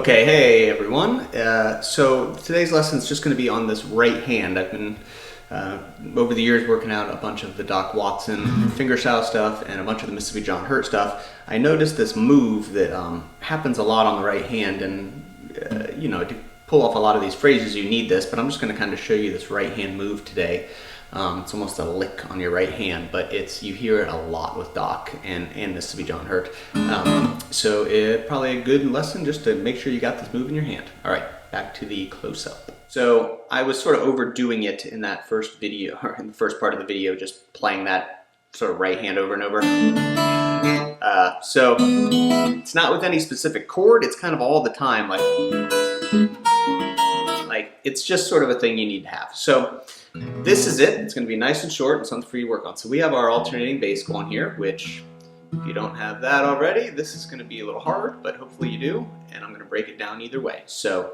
Okay, hey everyone. So today's lesson is just going to be on this right hand. I've been over the years working out a bunch of the Doc Watson fingerstyle stuff and a bunch of the Mississippi John Hurt stuff. I noticed this move that happens a lot on the right hand, and to pull off a lot of these phrases you need this, but I'm just going to kind of show you this right hand move today. It's almost a lick on your right hand, but you hear it a lot with Doc and Mississippi John Hurt. So it's probably a good lesson just to make sure you got this move in your hand. All right, back to the close-up. So I was sort of overdoing it in that first video, or in the first part of the video, just playing that sort of right hand over and over. So it's not with any specific chord, it's kind of all the time, like it's just sort of a thing you need to have. So this is it. It's going to be nice and short and something for you to work on. So we have our alternating bass going here, which if you don't have that already, this is going to be a little hard, but hopefully you do, and I'm going to break it down either way. So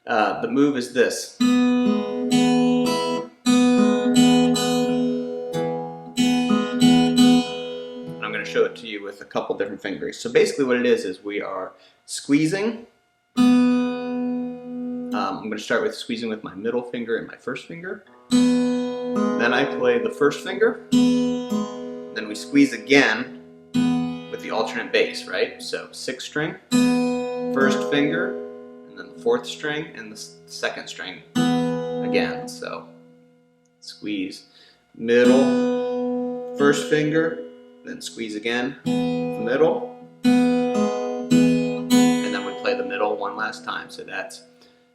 the move is this. And I'm going to show it to you with a couple different fingers. So basically what it is we are squeezing. I'm going to start with squeezing with my middle finger and my first finger. Then I play the first finger. Then we squeeze again with the alternate bass, right? So 6th string, first finger, and then the 4th string, and the 2nd string again. So squeeze middle, first finger, then squeeze again, middle, and then we play the middle one last time. So that's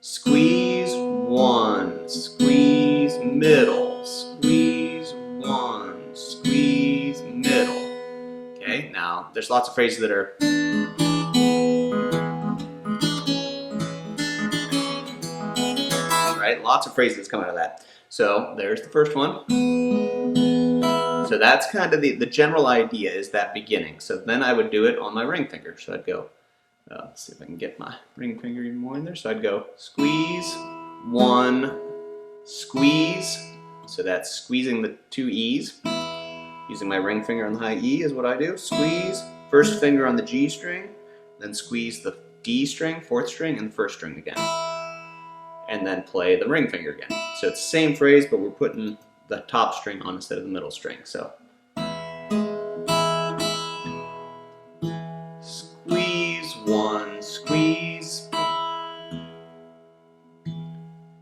squeeze one, squeeze middle, squeeze one, squeeze middle. Okay, now there's lots of phrases that are right, lots of phrases come out of that. So there's the first one. So that's kind of the general idea, is that beginning. So then I would do it on my ring finger. So I'd go, let's see if I can get my ring finger even more in there. So I'd go squeeze, one, squeeze. So that's squeezing the 2 E's. Using my ring finger on the high E is what I do. Squeeze, first finger on the G string, then squeeze the D string, 4th string, and the 1st string again. And then play the ring finger again. So it's the same phrase, but we're putting the top string on instead of the middle string. So squeeze one, squeeze.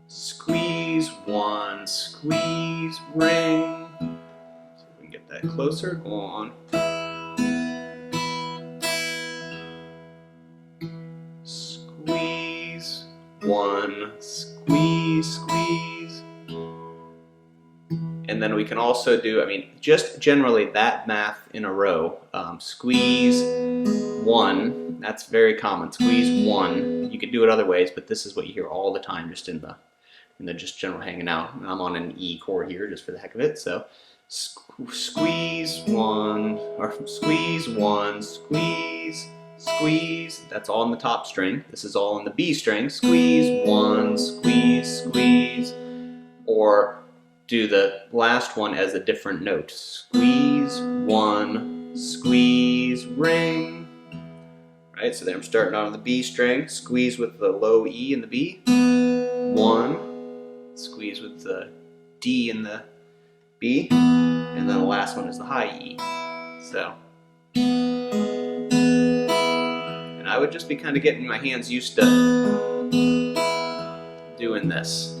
Squeeze one, squeeze, ring. So we can get that closer. Go on. Squeeze one, squeeze, squeeze. And then we can also do, just generally that math in a row. Squeeze one, that's very common. Squeeze one. You could do it other ways, but this is what you hear all the time, just in the just general hanging out. And I'm on an E chord here, just for the heck of it. So squeeze one, or squeeze one, squeeze, squeeze. That's all in the top string. This is all in the B string. Squeeze one, squeeze, squeeze. Or do the last one as a different note. Squeeze one, squeeze, ring. Right, so then I'm starting out on the B string, squeeze with the low E in the B, 1, squeeze with the D in the B, and then the last one is the high E. So, and I would just be kind of getting my hands used to doing this.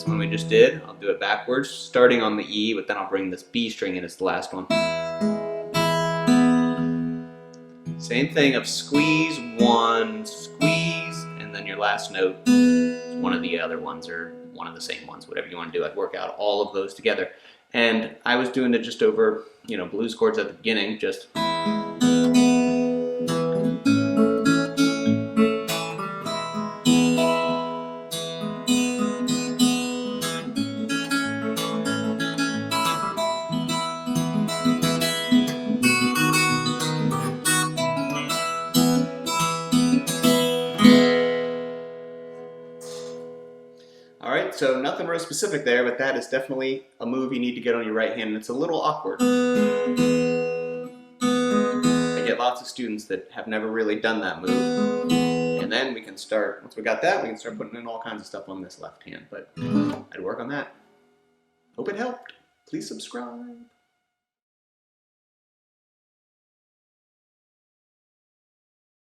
One we just did. I'll do it backwards, starting on the E, but then I'll bring this B string in as the last one. Same thing of squeeze one, squeeze, and then your last note is one of the other ones or one of the same ones, whatever you want to do. I'd work out all of those together. And I was doing it just over, blues chords at the beginning, just. Alright, so nothing real specific there, but that is definitely a move you need to get on your right hand, and it's a little awkward. I get lots lots of students that have never really done that move. And then we can start, once we got that, we can start putting in all kinds of stuff on this left hand. But I'd work on that. Hope it helped. Please subscribe.